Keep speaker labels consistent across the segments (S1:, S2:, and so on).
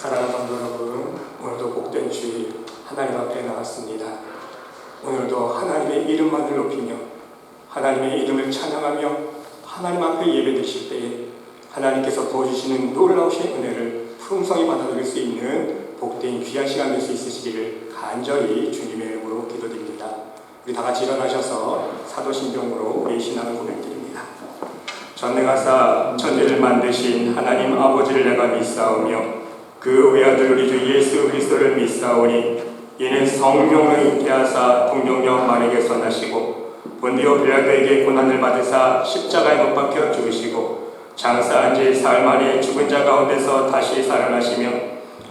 S1: 사랑하는 성도 여러분, 오늘도 복된 주일 하나님 앞에 나왔습니다. 오늘도 하나님의 이름만을 높이며 하나님의 이름을 찬양하며 하나님 앞에 예배드실 때에 하나님께서 부어주시는 놀라우신 은혜를 풍성히 받아들일 수 있는 복된 귀한 시간 될 수 있으시기를 간절히 주님의 이름으로 기도드립니다. 우리 다 같이 일어나셔서 사도신경으로 우리의 신앙을 고백드립니다. 전능하사 천지를 만드신 하나님 아버지를 내가 믿사오며 그 외아들 우리 주 예수 그리스도를 믿사오니 이는 성령을 잉태하사 동정녀 마리에게서 나시고 본디오 빌라도에게 고난을 받으사 십자가에 못 박혀 죽으시고 장사한 지 사흘 만에 죽은 자 가운데서 다시 살아나시며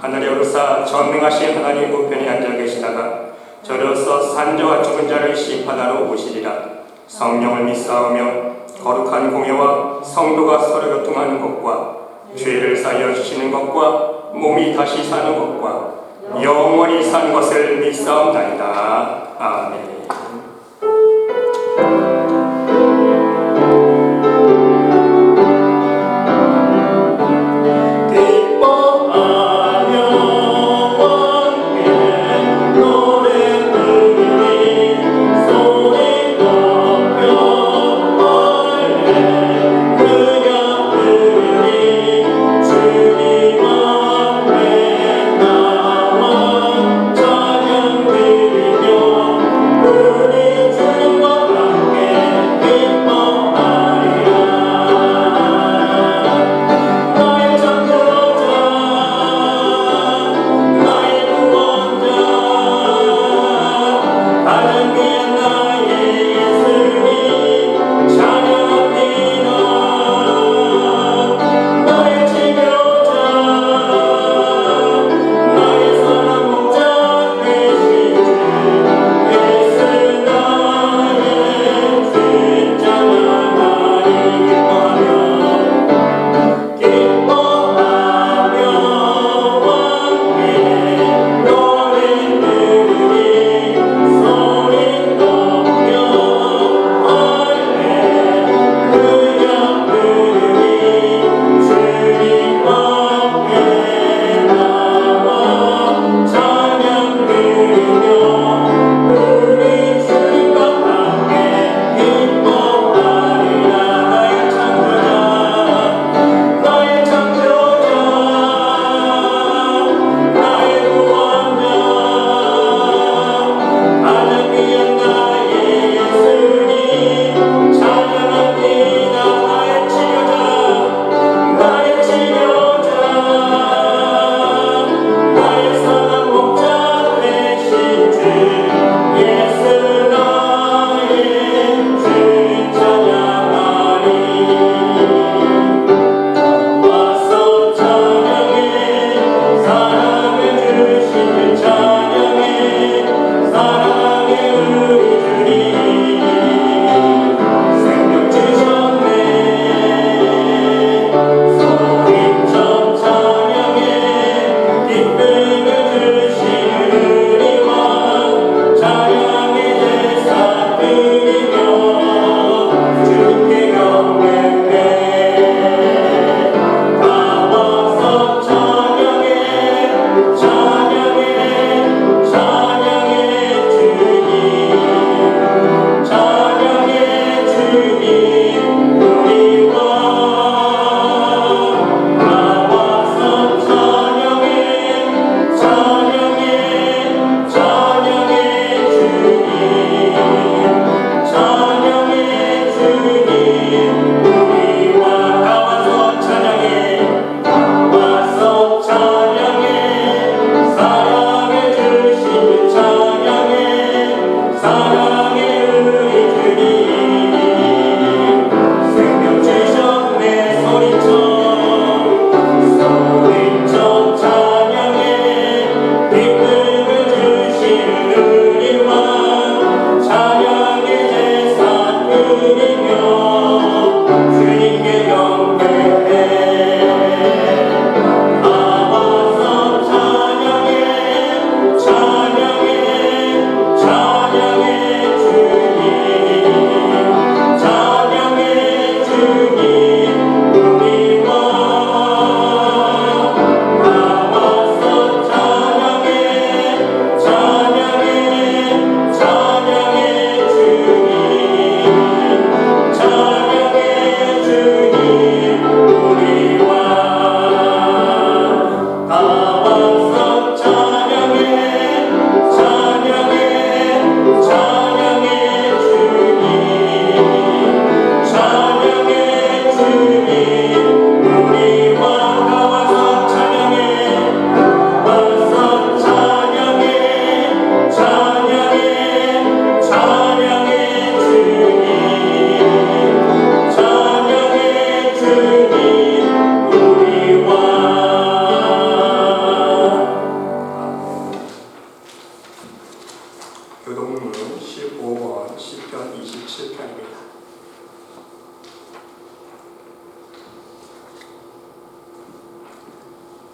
S1: 하늘에 오르사 전능하신 하나님 우편에 앉아 계시다가 저로서 산자와 죽은 자를 심판하러 오시리라. 성령을 믿사오며 거룩한 공예와 성도가 서로 교통하는 것과 죄를 사하여 주시는 것과 몸이 다시 사는 것과 영원히 사는 것을 믿사옵나이다. 아멘.
S2: 찬양 드리며 우리 주님과 함께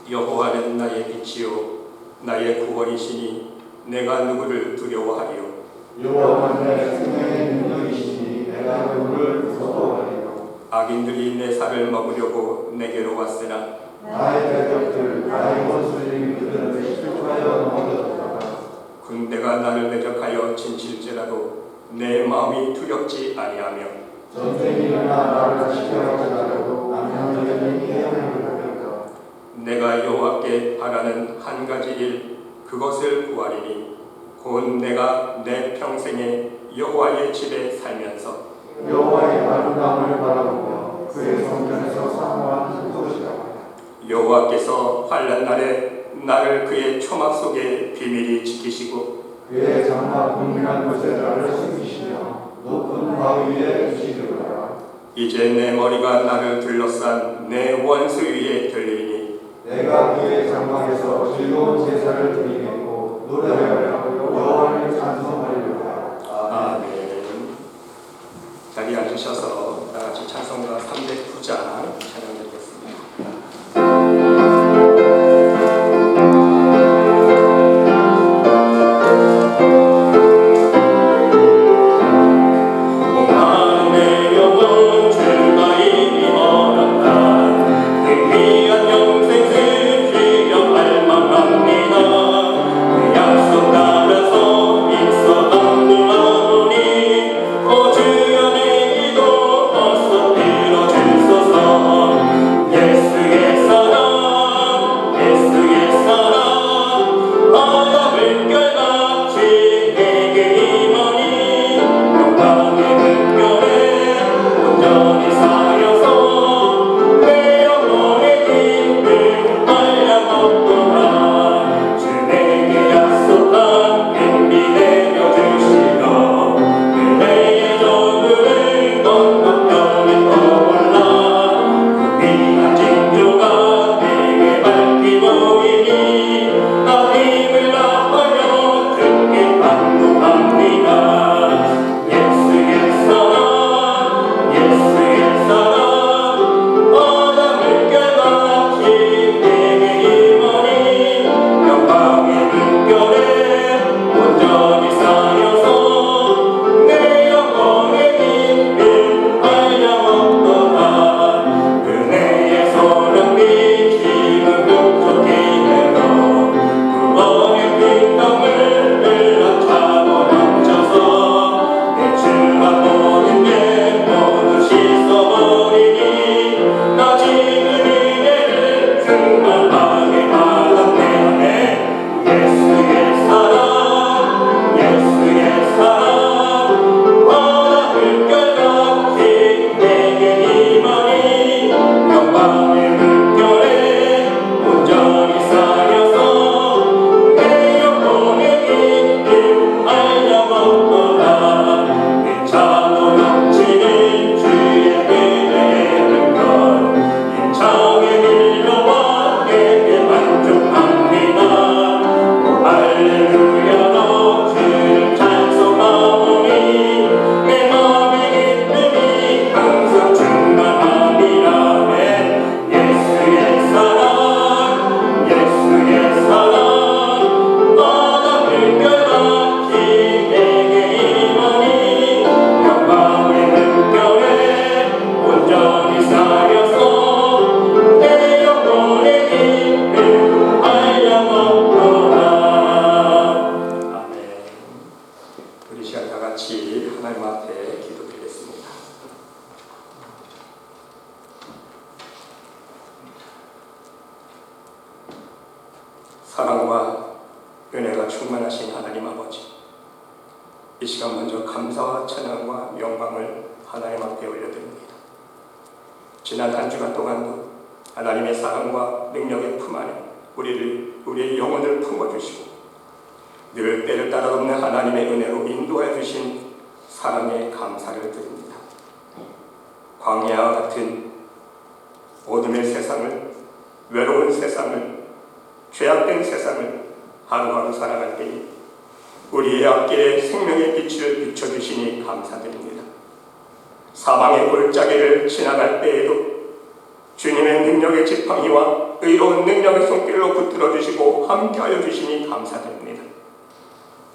S1: 여호와는 나의 빛이요 나의 구원이시니 내가 누구를 두려워하리요.
S2: 여호와는 내 생명의 능력이시니 내가 누구를 무서워하리요.
S1: 악인들이 내 살을 먹으려고 내게로 왔으나
S2: 나의 대적들 나의 원수들이 그들을 실족하여 넘어졌도다.
S1: 군대가 나를 대적하여 진칠지라도 내 마음이 두렵지 아니하며
S2: 전쟁이 일어나 나를 지켜하더라도 나는 여전히 헤어나게 하리라.
S1: 내가 여호와께 바라는 한 가지 일 그것을 구하리니 곧 내가 내 평생에 여호와의 집에 살면서
S2: 여호와의 아름다움을 바라보며 그의 성전에서 사모하는 것이다.
S1: 여호와께서 환난 날에 나를 그의 초막 속에 비밀히 지키시고
S2: 그의 장막 은밀한 곳에 나를 숨기시며 높은 바위 위에 두시리로다.
S1: 이제 내 머리가 나를 둘러싼 내 원수 위에 들리니
S2: 내가 그의 장막에서 즐거운 제사를 드리겠고 노래하여 여호와를 찬송하리로다.
S1: 아멘. 자리에 앉으셔서 다같이 찬송가 309장 찬양드리겠습니다. 사랑과 은혜가 충만하신 하나님 아버지, 이 시간 먼저 감사와 찬양과 영광을 하나님 앞에 올려드립니다. 지난 한 주간 동안도 하나님의 사랑과 능력의 품 안에 우리의 영혼을 품어주시고 늘 때를 따라 돕는 하나님의 은혜로 인도해 주신 사랑에 감사를 드립니다. 광야와 같은 어둠의 세상을, 외로운 세상을, 죄악된 세상을 하루하루 살아갈 때에 우리의 앞길에 생명의 빛을 비춰주시니 감사드립니다. 사망의 골짜기를 지나갈 때에도 주님의 능력의 지팡이와 의로운 능력의 손길로 붙들어 주시고 함께하여 주시니 감사드립니다.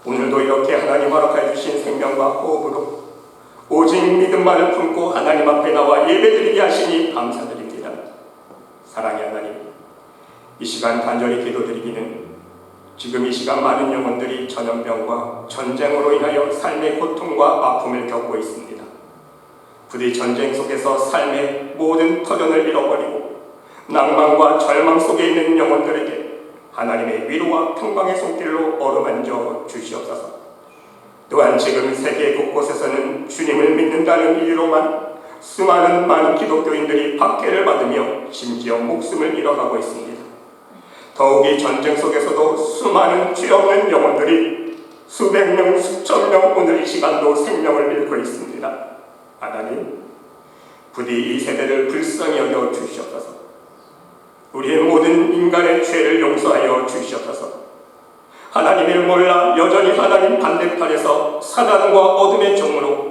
S1: 오늘도 이렇게 하나님 허락하여 주신 생명과 호흡으로 오직 믿음만을 품고 하나님 앞에 나와 예배드리게 하시니 감사드립니다. 사랑의 하나님, 이 시간 간절히 기도드리기는 지금 이 시간 많은 영혼들이 전염병과 전쟁으로 인하여 삶의 고통과 아픔을 겪고 있습니다. 부디 전쟁 속에서 삶의 모든 터전을 잃어버리고 낭만과 절망 속에 있는 영혼들에게 하나님의 위로와 평강의 손길로 어루만져 주시옵소서. 또한 지금 세계 곳곳에서는 주님을 믿는다는 이유로만 수많은 많은 기독교인들이 박해를 받으며 심지어 목숨을 잃어가고 있습니다. 더욱이 전쟁 속에서도 수많은 죄 없는 영혼들이 수백 명, 수천 명 오늘 이 시간도 생명을 잃고 있습니다. 하나님, 부디 이 세대를 불쌍히 여겨 주시옵소서. 우리의 모든 인간의 죄를 용서하여 주시옵소서. 하나님을 몰라 여전히 하나님 반대편에서 사단과 어둠의 종으로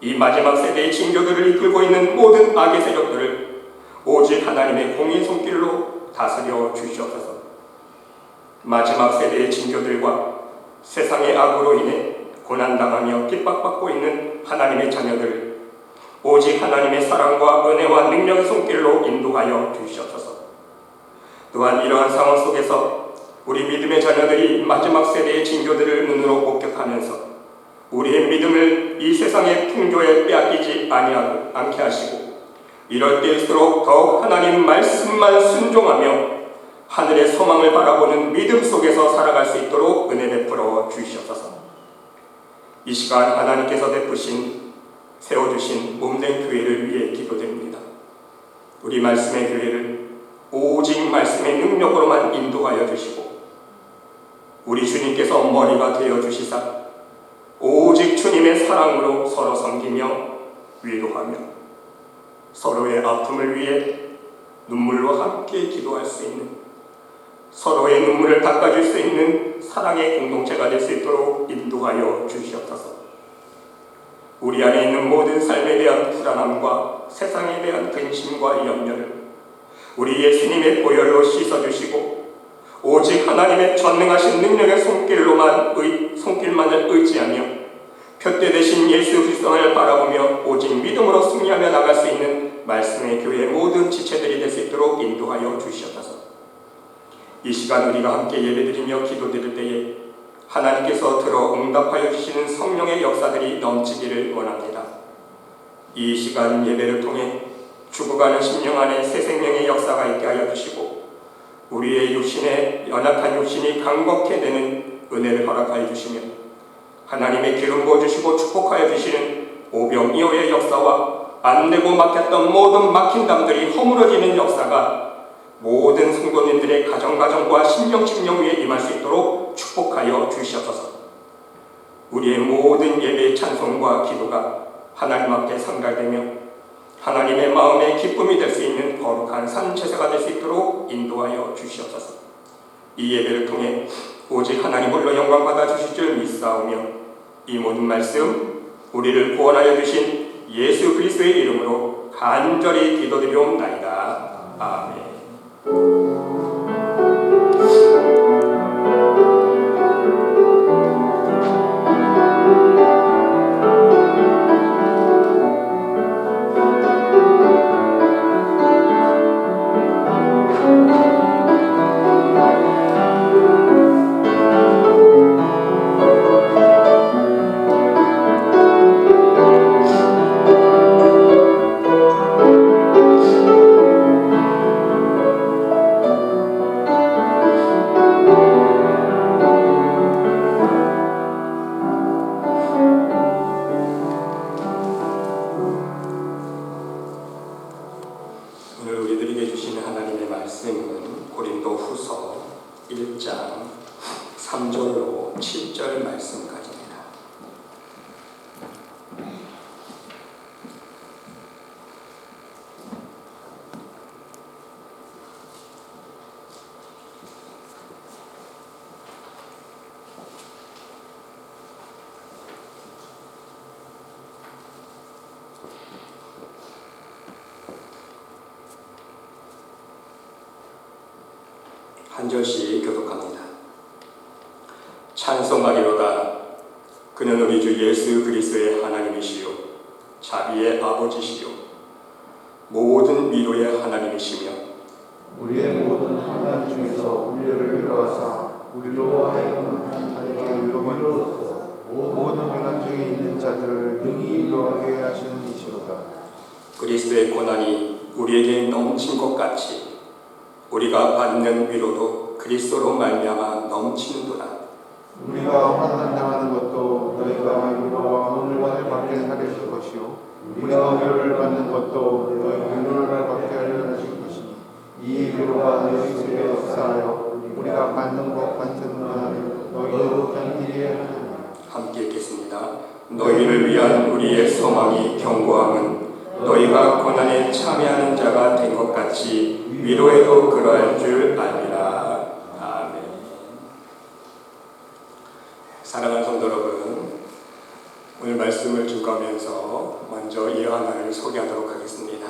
S1: 이 마지막 세대의 징조들을 이끌고 있는 모든 악의 세력들을 오직 하나님의 공의 손길로 다스려 주시옵소서. 마지막 세대의 징조들과 세상의 악으로 인해 고난당하며 핍박받고 있는 하나님의 자녀들을 오직 하나님의 사랑과 은혜와 능력의 손길로 인도하여 주시옵소서. 또한 이러한 상황 속에서 우리 믿음의 자녀들이 마지막 세대의 징조들을 눈으로 목격하면서 우리의 믿음을 이 세상의 풍조에 빼앗기지 않게 하시고 이럴 때일수록 더욱 하나님 말씀만 순종하며 하늘의 소망을 바라보는 믿음 속에서 살아갈 수 있도록 은혜 베풀어 주시옵소서. 이 시간 하나님께서 세워주신 몸된 교회를 위해 기도드립니다. 우리 말씀의 교회를 오직 말씀의 능력으로만 인도하여 주시고 우리 주님께서 머리가 되어 주시사 오직 주님의 사랑으로 서로 섬기며 위로하며 서로의 아픔을 위해 눈물로 함께 기도할 수 있는 서로의 눈물을 닦아줄 수 있는 사랑의 공동체가 될 수 있도록 인도하여 주시옵소서. 우리 안에 있는 모든 삶에 대한 불안함과 세상에 대한 근심과 염려를 우리 예수님의 보혈로 씻어주시고 오직 하나님의 전능하신 능력의 손길만을 의지하며 표대 되신 예수 그리스도를 바라보며 오직 믿음으로 승리하며 나갈 수 있는 말씀의 교회의 모든 지체들이 될 수 있도록 인도하여 주시옵소서. 이 시간 우리가 함께 예배드리며 기도드릴 때에 하나님께서 들어 응답하여 주시는 성령의 역사들이 넘치기를 원합니다. 이 시간 예배를 통해 죽어가는 심령 안에 새 생명의 역사가 있게 하여 주시고 우리의 연약한 육신이 강건케 되는 은혜를 허락하여 주시며 하나님의 기름 부어주시고 축복하여 주시는 오병이어의 역사와 안되고 막혔던 모든 막힌 담들이 허물어지는 역사가 모든 성도님들의 가정과 심령 위에 임할 수 있도록 축복하여 주시옵소서. 우리의 모든 예배의 찬송과 기도가 하나님 앞에 상달되며 하나님의 마음의 기쁨이 될 수 있는 거룩한 산제사가 될 수 있도록 인도하여 주시옵소서. 이 예배를 통해 오직 하나님 홀로 영광 받아 주실 줄 믿사오며 이 모든 말씀 우리를 구원하여 주신 예수 그리스도의 이름으로 간절히 기도드리옵나이다. 아멘. 오늘 우리들에게 주시는 하나님의 말씀은 고린도 후서 1장 3절로 7절 말씀까지입니다. 한 절씩 교독합니다. 찬송하리로다. 그는 우리 주 예수 그리스도의 하나님이시요 자비의 아버지시요 모든 위로의 하나님이시며
S2: 우리의 모든 환난 중에서 우리를 위로하사 우리로 하여금 하나님께 위로받으소서. 모든 환난 중에 있는 자들을 능히 위로하게 하시는 이시로다.
S1: 그리스도의 고난이 우리에게 넘친 것 같이 우리가 받는 위로도 그리스도로 말미암아 넘치는도다.
S2: 우리가 환난당하는 것도 너희가 위로와 오늘만을 받게 하려 것이요 우리가 위로를 받는 것도 너희 위로를 받게 하려 하실 것이니 이 위로가 너희 속에 역사하여 우리가 받는 것 같은 고난을 너희도 견디게 하느니라.
S1: 함께 읽겠습니다. 너희를 위한 우리의 소망이 견고함은 너희가 고난에 참여하는 자가 된 것 같이 위로에도 그러할 줄 알리라. 아멘. 사랑하는 성도 여러분, 오늘 말씀을 증거하면서 먼저 이 하나를 소개하도록 하겠습니다.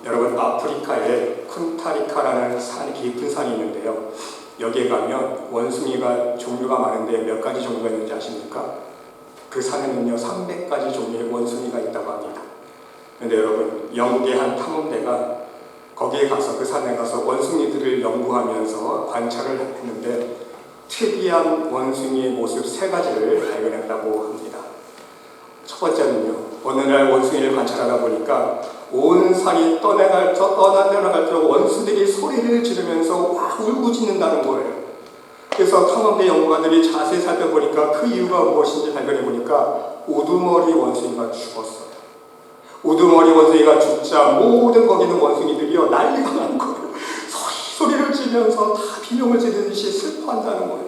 S1: 여러분, 아프리카에 쿤타리카라는 산, 깊은 산이 있는데요. 여기에 가면 원숭이가 종류가 많은데 몇 가지 종류가 있는지 아십니까? 그 산에는요 300가지 종류의 원숭이가 있다고 합니다. 그런데 여러분, 영국의 한 탐험대가 거기에 가서 그 산에 가서 원숭이들을 연구하면서 관찰을 했는데 특이한 원숭이의 모습 3가지를 발견했다고 합니다. 첫 번째는요, 어느 날 원숭이를 관찰하다 보니까 온 산이 떠나갈수록 원숭이들이 소리를 지르면서 와 울부짖는다는 거예요. 그래서 탐험대 연구가들이 자세히 살펴보니까 그 이유가 무엇인지 발견해보니까 우두머리 원숭이가 죽었어요. 우두머리 원숭이가 죽자 모든 거기 있는 원숭이들이요 난리가 난 거예요. 소리를 지르면서 다 비명을 지르듯이 슬퍼한다는 거예요.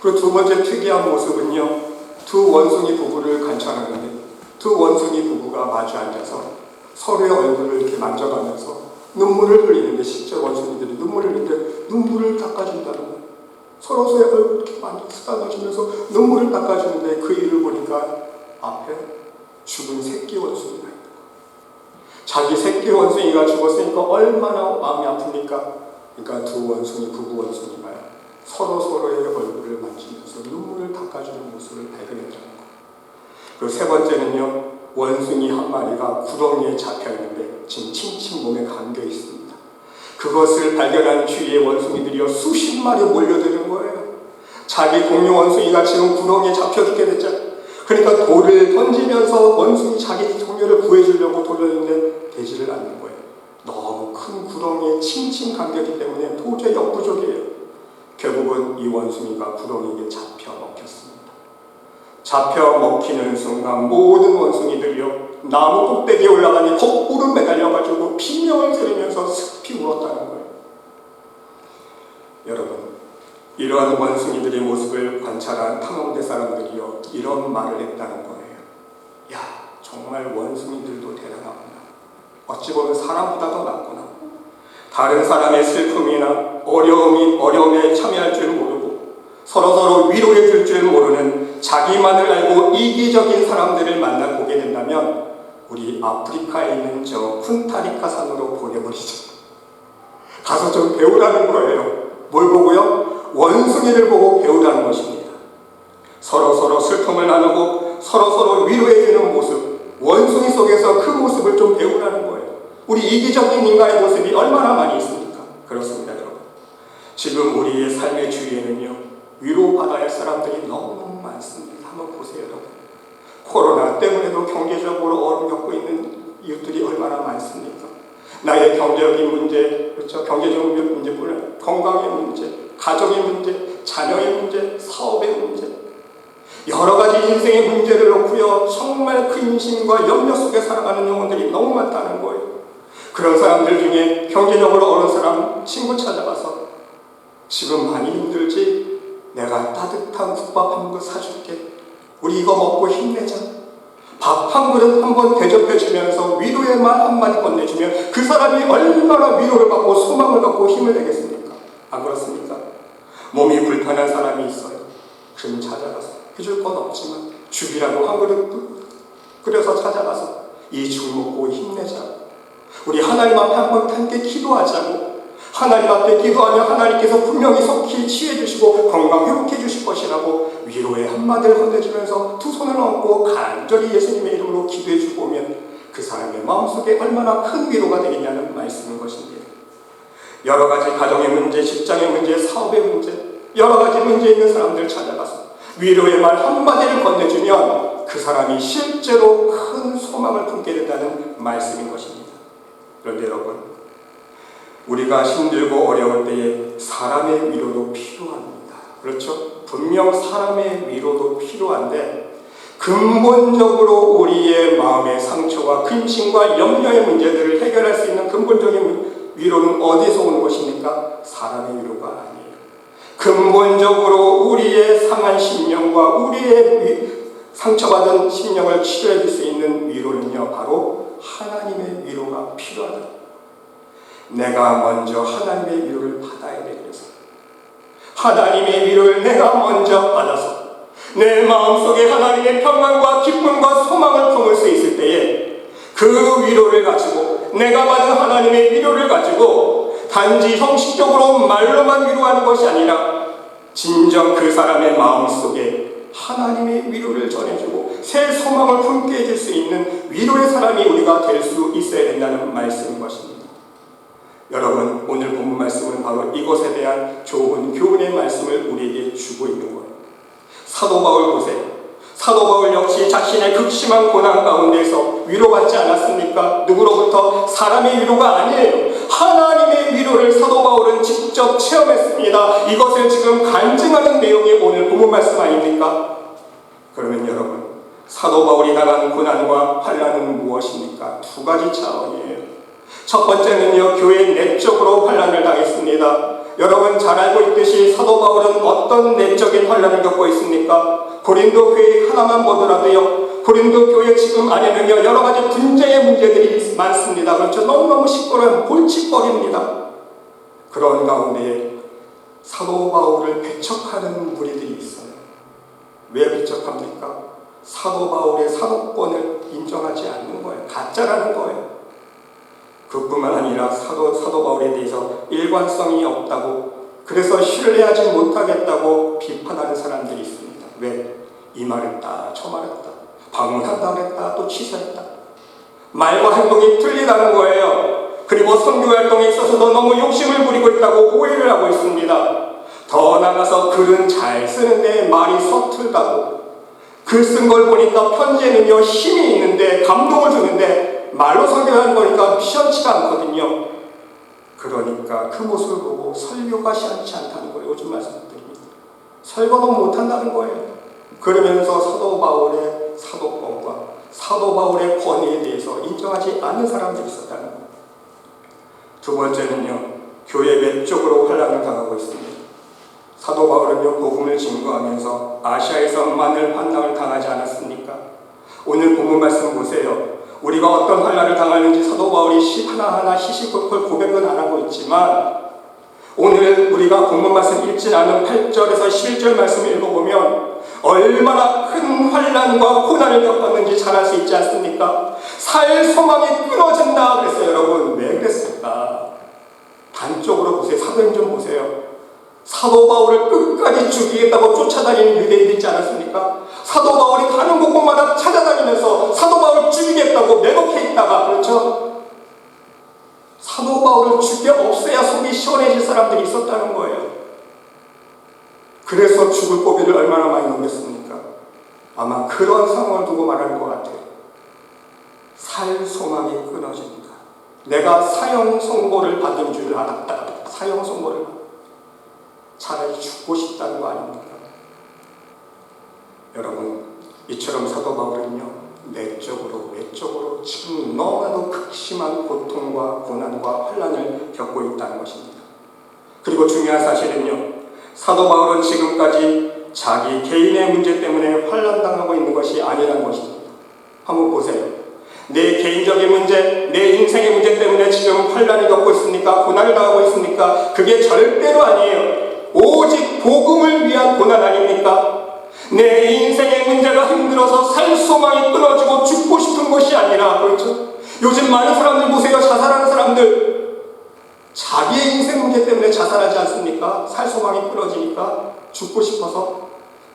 S1: 그리고 두 번째 특이한 모습은요, 두 원숭이 부부를 관찰하는데 두 원숭이 부부가 마주 앉아서 서로의 얼굴을 이렇게 만져가면서 눈물을 흘리는데, 실제 원숭이들이 눈물을 흘리는데 눈물을 닦아준다는 거예요. 서로서의 얼굴을 이렇게 쓰다듬으면서 눈물을 닦아주는데 그 일을 보니까 앞에 죽은 새끼 원숭이가 있는 거예요. 자기 새끼 원숭이가 죽었으니까 얼마나 마음이 아픕니까? 그러니까 두 원숭이, 부부 원숭이가 서로의 얼굴을 만지면서 눈물을 닦아주는 모습을 발견했다는 거예요. 그리고 세 번째는요, 원숭이 한 마리가 구덩이에 잡혀있는데 지금 칭칭 몸에 감겨 있습니다. 그것을 발견한 주위의 원숭이들이요 수십 마리 몰려드는 거예요. 자기 동료 원숭이가 지금 구덩이에 잡혀 죽게 됐잖아요. 그러니까 돌을 던지면서 원숭이 자기 동료를 구해주려고 돌렸는데 되지를 않는 거예요. 너무 큰 구덩이에 칭칭 감겼기 때문에 도저히 역부족이에요. 결국은 이 원숭이가 구덩이에 잡혀 먹혔습니다. 잡혀 먹히는 순간 모든 원숭이들이요 나무 꼭대기에 올라가니 거꾸로 매달려가지고 비명을 지르면서 슬피 울었다는 거예요. 여러분, 이러한 원숭이들의 모습을 관찰한 탐험대 사람들이요 이런 말을 했다는 거예요. 야, 정말 원숭이들도 대단하구나. 어찌 보면 사람보다 더 낫구나. 다른 사람의 슬픔이나 어려움에 참여할 줄 모르고 서로서로 위로해 줄 줄 모르는 자기만을 알고 이기적인 사람들을 만나 보게 된다면 우리 아프리카에 있는 저 쿤타리카 산으로 보내버리죠. 가서 좀 배우라는 거예요. 뭘 보고요? 원숭이를 보고 배우라는 것입니다. 서로서로 슬픔을 나누고 서로서로 위로해 주는 모습, 원숭이 속에서 그 모습을 좀 배우라는 거예요. 우리 이기적인 인간의 모습이 얼마나 많이 있습니까? 그렇습니다, 여러분. 지금 우리의 삶의 주위에는요 위로받아야 할 사람들이 너무너무 많습니다. 한번 보세요, 여러분. 코로나 때문에도 경제적으로 어려움 겪고 있는 이웃들이 얼마나 많습니까? 나의 경제적인 문제, 그렇죠? 경제적인 문제뿐만 아니라 건강의 문제, 가정의 문제, 자녀의 문제, 사업의 문제, 여러 가지 인생의 문제를 놓고요 정말 근심과 염려 속에 살아가는 영혼들이 너무 많다는 거예요. 그런 사람들 중에 경제적으로 어려운 사람 친구 찾아가서 지금 많이 힘들지? 내가 따뜻한 국밥 한 그릇 사줄게. 우리 이거 먹고 힘내자. 밥 한 그릇 한번 대접해주면서 위로의 말 한마디 건네주면 그 사람이 얼마나 위로를 받고 소망을 받고 힘을 내겠습니까? 안 그렇습니까? 몸이 불편한 사람이 있어요. 그럼 찾아가서 해줄 건 없지만 죽이라고 한 그릇 끓여서 찾아가서 이 죽 먹고 힘내자. 우리 하나님 앞에 한번 함께 기도하자고. 하나님 앞에 기도하면 하나님께서 분명히 속히 치유해 주시고 건강 회복해 주실 것이라고 위로의 한마디를 건네주면서 두 손을 얹고 간절히 예수님의 이름으로 기도해 주고 오면 그 사람의 마음속에 얼마나 큰 위로가 되겠냐는 말씀인 것입니다. 여러 가지 가정의 문제, 직장의 문제, 사업의 문제, 여러 가지 문제 있는 사람들 찾아가서 위로의 말 한마디를 건네주면 그 사람이 실제로 큰 소망을 품게 된다는 말씀인 것입니다. 그런데 여러분, 우리가 힘들고 어려울 때에 사람의 위로도 필요합니다. 그렇죠? 분명 사람의 위로도 필요한데 근본적으로 우리의 마음의 상처와 근심과 염려의 문제들을 해결할 수 있는 근본적인 위로는 어디서 오는 것입니까? 사람의 위로가 아니에요. 근본적으로 우리의 상한 심령과 우리의 상처받은 심령을 치료해 줄 수 있는 위로는요, 바로 하나님의 위로가 필요하다. 내가 먼저 하나님의 위로를 받아야 돼. 그래서 하나님의 위로를 내가 먼저 받아서 내 마음속에 하나님의 평안과 기쁨과 소망을 품을 수 있을 때에 그 위로를 가지고 내가 받은 하나님의 위로를 가지고 단지 형식적으로 말로만 위로하는 것이 아니라 진정 그 사람의 마음속에 하나님의 위로를 전해주고 새 소망을 품게 해줄 수 있는 위로의 사람이 우리가 될 수 있어야 된다는 말씀인 것입니다. 여러분, 오늘 본문 말씀은 바로 이것에 대한 좋은 교훈의 말씀을 우리에게 주고 있는 거예요. 사도 바울 보세요. 사도 바울 역시 자신의 극심한 고난 가운데서 위로받지 않았습니까? 누구로부터? 사람의 위로가 아니에요. 하나님의 위로를 사도 바울은 직접 체험했습니다. 이것을 지금 간증하는 내용이 오늘 본문 말씀 아닙니까? 그러면 여러분, 사도 바울이 당한 고난과 환난은 무엇입니까? 두 가지 차원이에요. 첫 번째는요, 교회 내적으로 환난을 당했습니다. 여러분 잘 알고 있듯이 사도 바울은 어떤 내적인 환난을 겪고 있습니까? 고린도 교회 하나만 보더라도요, 고린도 교회 지금 안에는요 여러 가지 분쟁의 문제들이 많습니다. 그렇죠? 너무너무 시끄러운 골칫거리입니다. 그런 가운데 사도 바울을 배척하는 무리들이 있어요. 왜 배척합니까? 사도 바울의 사도권을 인정하지 않는 거예요. 가짜라는 거예요. 그뿐만 아니라 사도 바울에 대해서 일관성이 없다고, 그래서 신뢰하지 못하겠다고 비판하는 사람들이 있습니다. 왜? 이 말했다, 저 말했다, 방문한다 그랬다, 또 취소했다. 말과 행동이 틀리다는 거예요. 그리고 선교 활동에 있어서도 너무 욕심을 부리고 있다고 오해를 하고 있습니다. 더 나아가서 글은 잘 쓰는데 말이 서툴다고, 글 쓴 걸 보니까 편지에는요 힘이 있는데 감동을 주는데 말로 설교하는 거니까 시원치가 않거든요. 그러니까 그 모습을 보고 설교가 시원치 않다는 거예요. 요즘 말씀드립니다. 설교도 못한다는 거예요. 그러면서 사도 바울의 사도권과 사도 바울의 권위에 대해서 인정하지 않는 사람들이 있었다는 거예요. 두 번째는요, 교회 외적으로 환난을 당하고 있습니다. 사도 바울은요 복음을 증거하면서 아시아에서만을 환난을 당하지 않았습니까? 오늘 본문 말씀 보세요. 우리가 어떤 환난을 당하는지 사도 바울이 하나하나 시시콜콜 고백은 안 하고 있지만, 오늘 우리가 본문 말씀 읽지 않은 8절에서 11절 말씀을 읽어보면 얼마나 큰 환난과 고난을 겪었는지 잘 알 수 있지 않습니까? 살 소망이 끊어진다 그랬어요. 여러분 왜 그랬을까? 단적으로 보세요. 사도행 좀 보세요. 사도 바울을 끝까지 죽이겠다고 쫓아다니는 유대인들 있지 않았습니까? 사도 바울이 가는 곳곳마다 찾아다니면서 사도 바울을 죽이겠다고 매복해 있다가, 그렇죠? 사도 바울을 죽여 없애야 속이 시원해질 사람들이 있었다는 거예요. 그래서 죽을 고비를 얼마나 많이 넘겼습니까? 아마 그런 상황을 두고 말하는 것 같아요. 살 소망이 끊어집니다. 내가 사형 선고를 받은 줄 알았다. 사형 선고를 차라리 죽고 싶다는 거 아닙니까? 여러분, 이처럼 사도 바울은요 내적으로 외적으로 지금 너무나도 극심한 고통과 고난과 환난을 겪고 있다는 것입니다. 그리고 중요한 사실은요, 사도 바울은 지금까지 자기 개인의 문제 때문에 환난당하고 있는 것이 아니라는 것입니다. 한번 보세요. 내 개인적인 문제, 내 인생의 문제 때문에 지금 환난을 겪고 있습니까? 고난을 당하고 있습니까? 그게 절대로 아니에요. 오직 복음을 위한 고난 아닙니까? 내 인생의 문제가 힘들어서 살 소망이 끊어지고 죽고 싶은 것이 아니라, 그렇죠? 요즘 많은 사람들 보세요. 자살하는 사람들. 자기의 인생 문제 때문에 자살하지 않습니까? 살 소망이 끊어지니까 죽고 싶어서.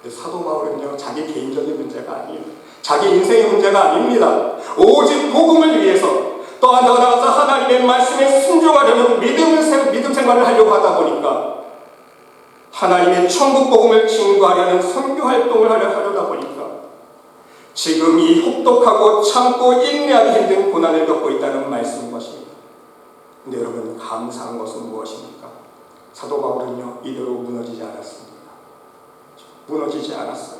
S1: 사도 바울은요, 자기 개인적인 문제가 아니에요. 자기 인생의 문제가 아닙니다. 오직 복음을 위해서, 또한 더 나아가서 하나님의 말씀에 순종하려는 믿음 생활을 하려고 하다 보니까, 하나님의 천국 복음을 증거하려는 선교 활동을 하려다 보니까 지금 이 혹독하고 참고 인내하기 힘든 고난을 겪고 있다는 말씀인 것입니다. 근데 여러분, 감사한 것은 무엇입니까? 사도 바울은요, 이대로 무너지지 않았습니다. 무너지지 않았어요.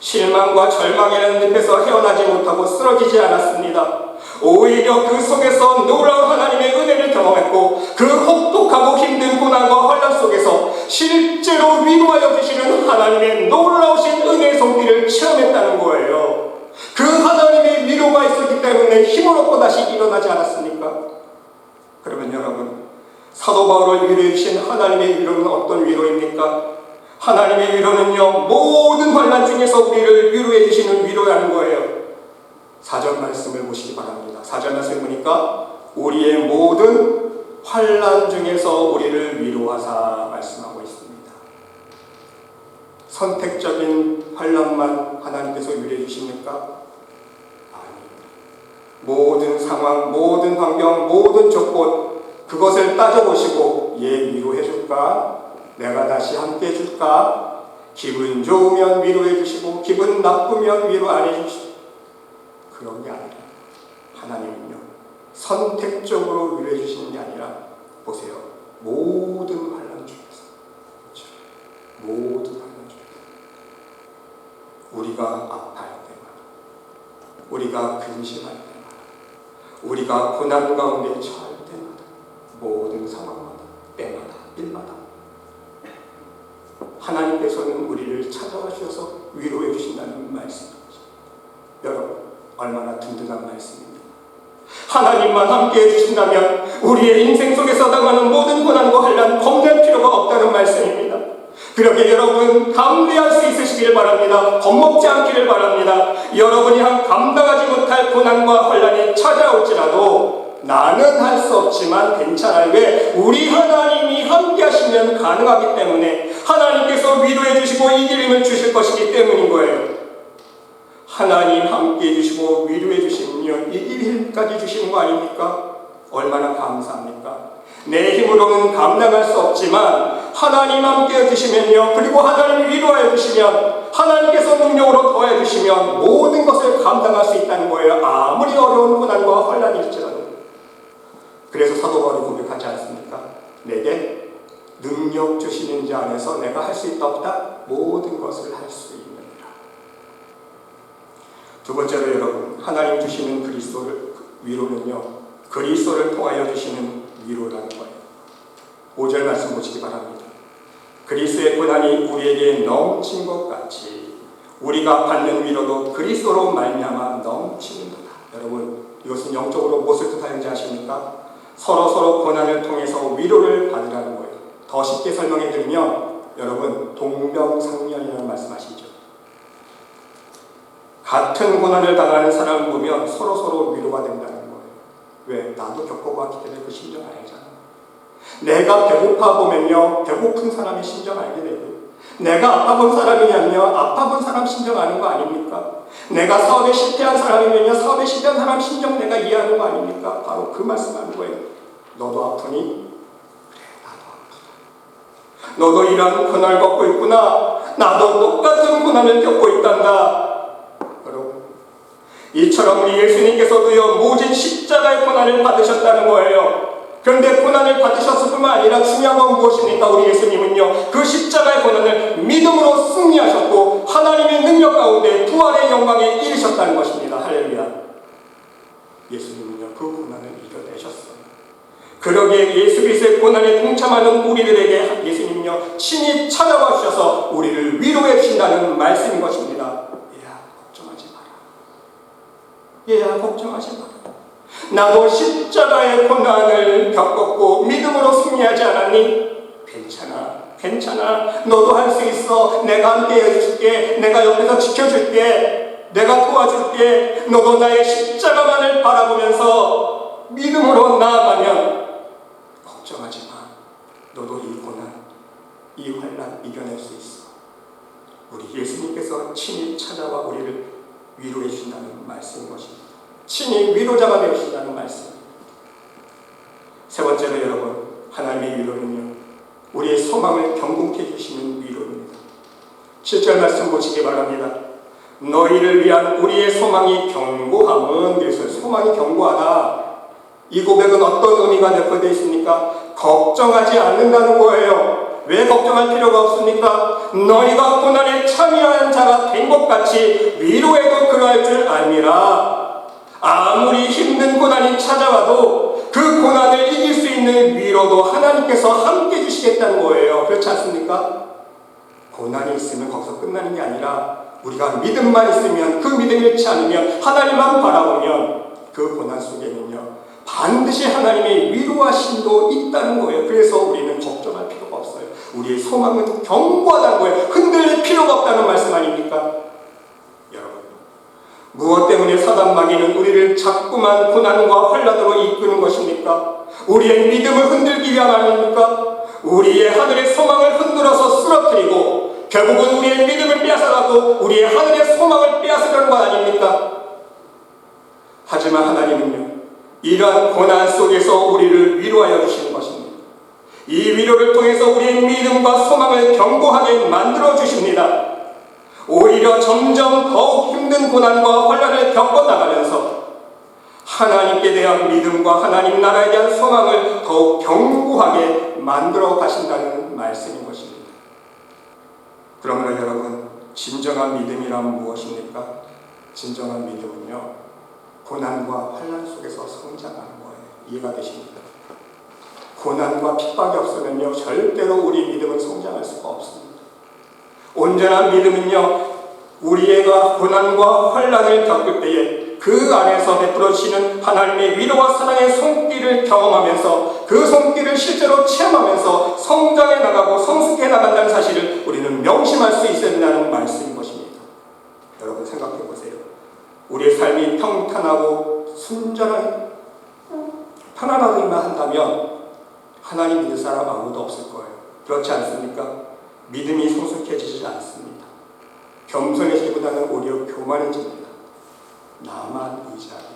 S1: 실망과 절망이라는 늪에서 헤어나지 못하고 쓰러지지 않았습니다. 오히려 그 속에서 놀라운 하나님의 은혜를 경험했고, 그 혹독하고 힘든 고난과 환난 속에서 실제로 위로하여 주시는 하나님의 놀라우신 은혜의 손길을 체험했다는 거예요. 그 하나님의 위로가 있었기 때문에 힘을 얻고 다시 일어나지 않았습니까? 그러면 여러분, 사도 바울을 위로해 주신 하나님의 위로는 어떤 위로입니까? 하나님의 위로는요, 모든 환난 중에서 우리를 위로해 주시는 위로라는 거예요. 4절 말씀을 보시기 바랍니다. 4절 말씀을 보니까 우리의 모든 환난 중에서 우리를 위로하사 말씀하고 있습니다. 선택적인 환난만 하나님께서 위로해 주십니까? 아닙니다. 모든 상황, 모든 환경, 모든 조건, 그것을 따져보시고 얘 위로해 줄까? 내가 다시 함께 해줄까? 기분 좋으면 위로해 주시고 기분 나쁘면 위로 안 해주시고, 그런 게 아니라 하나님은요, 선택적으로 위로해 주시는 게 아니라, 보세요, 모든 환난 중에서, 그렇죠? 모든 환난 중에서 우리가 아파할 때마다, 우리가 근심할 때마다, 우리가 고난 가운데 처할 때마다, 모든 상황마다, 때마다, 일마다 하나님께서는 우리를 찾아와 주셔서 위로해 주신다는 말씀입니다. 여러분, 얼마나 든든한 말씀입니다. 하나님만 함께 해주신다면 우리의 인생 속에서 당하는 모든 고난과 환난 겁낼 필요가 없다는 말씀입니다. 그렇게 여러분 담대할 수 있으시길 바랍니다. 겁먹지 않기를 바랍니다. 여러분이 감당하지 못할 고난과 환난이 찾아올지라도 나는 할 수 없지만 괜찮아요. 왜? 우리 하나님이 함께 하시면 가능하기 때문에, 하나님께서 위로해 주시고 이길 힘을 주실 것이기 때문인 거예요. 하나님 함께 해주시고 위로해 주시면요, 이길 힘까지 주시는 거 아닙니까? 얼마나 감사합니까? 내 힘으로는 감당할 수 없지만 하나님 함께 해주시면요, 그리고 하나님 위로해 주시면, 하나님께서 능력으로 더해 주시면 모든 것을 감당할 수 있다는 거예요. 아무리 어려운 고난과 환난일지라도. 그래서 사도 바울이 고백하지 않습니까? 내게 능력 주시는 자 안에서 내가 할 수 있다 없다? 모든 것을 할 수 있느니라. 두 번째로 여러분, 하나님 주시는 그리스도를 위로는요, 그리스도를 통하여 주시는 위로라는 거예요. 5절 말씀 보시기 바랍니다. 그리스도의 고난이 우리에게 넘친 것 같이 우리가 받는 위로도 그리스도로 말미암아 넘치는도다. 여러분, 이것은 영적으로 무엇을 뜻하는지 아십니까? 서로 고난을 통해서 위로를 받으라는 거예요. 더 쉽게 설명해 드리면, 여러분, 동병상련이라는 말씀하시죠. 같은 고난을 당하는 사람을 보면 서로 위로가 된다는 거예요. 왜? 나도 겪어봤기 때문에 그 심정 알잖아. 내가 배고파 보면요, 배고픈 사람의 심정 알게 되고, 내가 아파본 사람이냐면요, 아파본 사람 심정 아는 거 아닙니까? 내가 사업에 실패한 사람이면요, 사업에 실패한 사람 심정 내가 이해하는 거 아닙니까? 바로 그 말씀하는 거예요. 너도 아프니? 그래, 나도 아프다. 너도 이런 고난을 겪고 있구나. 나도 똑같은 고난을 겪고 있단다. 여러분, 이처럼 우리 예수님께서도요, 모진 십자가의 고난을 받으셨다는 거예요. 그런데 고난을 받으셨을 뿐만 아니라 중요한 건 무엇입니까? 우리 예수님은요, 그 십자가의 고난을 믿음으로 승리하셨고 하나님의 능력 가운데 부활의 영광에 이르셨다는 것입니다. 할렐루야. 예수님은요, 그 고난을 이겨내셨어요. 그러기에 예수 그리스도의 고난에 동참하는 우리들에게 예수님은요, 친히 찾아와 주셔서 우리를 위로해 주신다는 말씀인 것입니다. 얘야, 걱정하지 마라. 얘야, 걱정하지 마라. 나도 십자가의 고난을 겪었고 믿음으로 승리하지 않았니? 괜찮아. 너도 할 수 있어. 내가 함께 해줄게. 내가 옆에서 지켜줄게. 내가 도와줄게. 너도 나의 십자가만을 바라보면서 믿음으로 나아가면 걱정하지 마. 너도 이 고난, 이 환난 이겨낼 수 있어. 우리 예수님께서 친히 찾아와 우리를 위로해 주신다는 말씀인 것입니다. 친히 위로자가 되어주신다는 말씀. 세 번째로 여러분, 하나님의 위로는요, 우리의 소망을 경고케 해주시는 위로입니다. 7절 말씀 보시기 바랍니다. 너희를 위한 우리의 소망이 견고함은, 그래서 소망이 견고하다. 이 고백은 어떤 의미가 내포되어 있습니까? 걱정하지 않는다는 거예요. 왜 걱정할 필요가 없습니까? 너희가 고난에 참여한 자가 된 것 같이 위로에도 그러할 줄 아니라, 아무리 힘든 고난이 찾아와도 그 고난을 이길 수 있는 위로도 하나님께서 함께 주시겠다는 거예요. 그렇지 않습니까? 고난이 있으면 거기서 끝나는 게 아니라 우리가 믿음만 있으면, 그 믿음 잃지 않으면, 하나님만 바라보면 그 고난 속에는요 반드시 하나님의 위로하심도 있다는 거예요. 그래서 우리는 걱정할 필요가 없어요. 우리의 소망은 견고하다는 거예요. 흔들릴 필요가 없다는 말씀 아닙니까? 여러분, 무엇 때문에 사단 마귀는 우리를 자꾸만 고난과 환난으로 이끄는 것입니까? 우리의 믿음을 흔들기 위함 아닙니까? 우리의 하늘의 소망을 흔들어서 쓰러뜨리고 결국은 우리의 믿음을 빼앗아가고 우리의 하늘의 소망을 빼앗으려는 것 아닙니까? 하지만 하나님은요, 이러한 고난 속에서 우리를 위로하여 주시는 것입니다. 이 위로를 통해서 우리의 믿음과 소망을 견고하게 만들어 주십니다. 오히려 점점 더욱 힘든 고난과 환난을 겪어나가면서 하나님께 대한 믿음과 하나님 나라에 대한 소망을 더욱 견고하게 만들어 가신다는 말씀인 것입니다. 그러므로 여러분, 진정한 믿음이란 무엇입니까? 진정한 믿음은요, 고난과 환난 속에서 성장하는 거예요. 이해가 되십니까? 고난과 핍박이 없으면요 절대로 우리 믿음은 성장할 수가 없습니다. 온전한 믿음은요, 우리가 고난과 환난을 겪을 때에 그 안에서 베풀어지시는 하나님의 위로와 사랑의 손길을 경험하면서 그 손길을 실제로 체험하면서 성장해 나가고 성숙해 나간다는 사실을 우리는 명심할 수 있어야 된다는 말씀인 것입니다. 여러분 생각해 보세요. 우리의 삶이 평탄하고 순전한 편안하기만 한다면 하나님 믿을 사람 아무도 없을 거예요. 그렇지 않습니까? 믿음이 성숙해지지 않습니다. 겸손해지기보다는 오히려 교만해집니다. 나만 의지하게 돼요.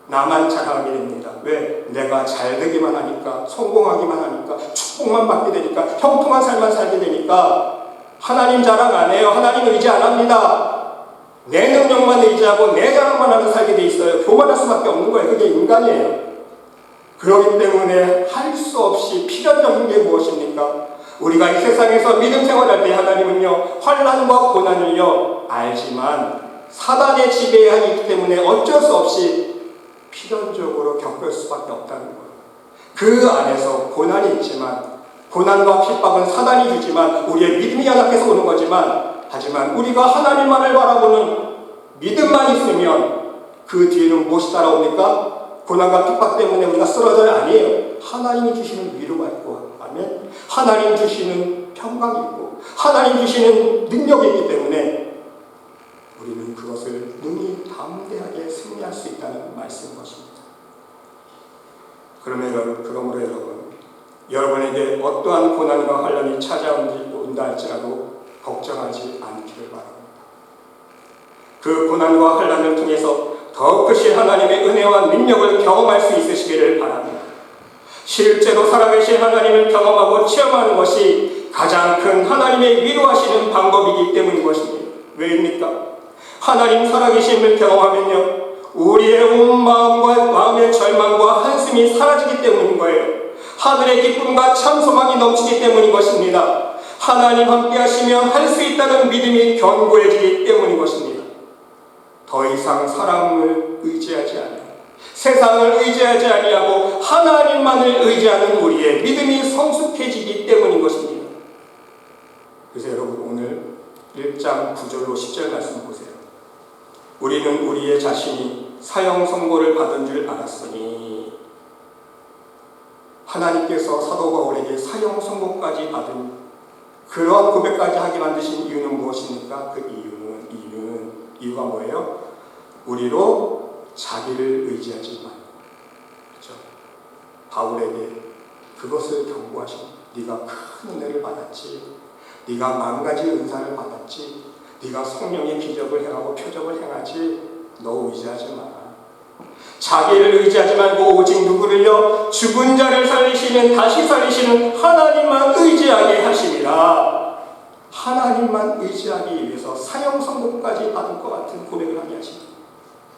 S1: 나만 자랑하게 됩니다. 왜? 내가 잘 되기만 하니까, 성공하기만 하니까, 축복만 받게 되니까, 형통한 삶만 살게 되니까 하나님 자랑 안 해요. 하나님 의지 안 합니다. 내 능력만 의지하고 내 자랑만 하며 살게 돼 있어요. 교만할 수밖에 없는 거예요. 그게 인간이에요. 그렇기 때문에 할 수 없이 필연적인 게 무엇입니까? 우리가 이 세상에서 믿음 생활할 때 하나님은요, 환난과 고난을요 알지만 사단의 지배하에 있기 때문에 어쩔 수 없이 필연적으로 겪을 수밖에 없다는 거예요. 그 안에서 고난이 있지만, 고난과 핍박은 사단이 주지만 우리의 믿음이 연약해서 오는 거지만, 하지만 우리가 하나님만을 바라보는 믿음만 있으면 그 뒤에는 무엇이 따라옵니까? 고난과 핍박 때문에 우리가 쓰러져야 아니에요. 하나님이 주시는 위로가 있고, 아멘. 하나님 주시는 평강이 있고, 하나님 주시는 능력이 있기 때문에 우리는 그것을 능히 담대하게 승리할 수 있다는 말씀인 것입니다. 그러므로 여러분, 여러분에게 어떠한 고난과 환난이 찾아온다 할지라도 걱정하지 않기를 바랍니다. 그 고난과 환난을 통해서 더 크신 하나님의 은혜와 능력을 경험할 수 있으시기를 바랍니다. 실제로 살아계신 하나님을 경험하고 체험하는 것이 가장 큰 하나님의 위로하시는 방법이기 때문인 것입니다. 왜입니까? 하나님 살아계심을 경험하면요, 우리의 온 마음의 절망과 한숨이 사라지기 때문인 거예요. 하늘의 기쁨과 참 소망이 넘치기 때문인 것입니다. 하나님 함께 하시면 할 수 있다는 믿음이 견고해지기 때문인 것입니다. 더 이상 사람을 의지하지 않아요. 세상을 의지하지 아니하고 하나님만을 의지하는 우리의 믿음이 성숙해지기 때문인 것입니다. 그래서 여러분, 오늘 1장 9절로 10절 말씀 보세요. 우리는 우리의 자신이 사형 선고를 받은 줄 알았으니, 하나님께서 사도 바울에게 사형 선고까지 받은 그러한 고백까지 하게 만드신 이유는 무엇입니까? 그 이유가 뭐예요? 우리로 자기를 의지하지 말고, 그렇죠? 바울에게 그것을 경고하십니다. 네가 큰 은혜를 받았지. 네가 10,000가지 은사를 받았지. 네가 성령의 기적을 행하고 표적을 행하지. 너 의지하지 마라. 자기를 의지하지 말고 오직 누구를요? 죽은 자를 살리시는, 다시 살리시는 하나님만 의지하게 하심이라. 하나님만 의지하기 위해서 사형 선고까지 받을 것 같은 고백을 하게 하십니다.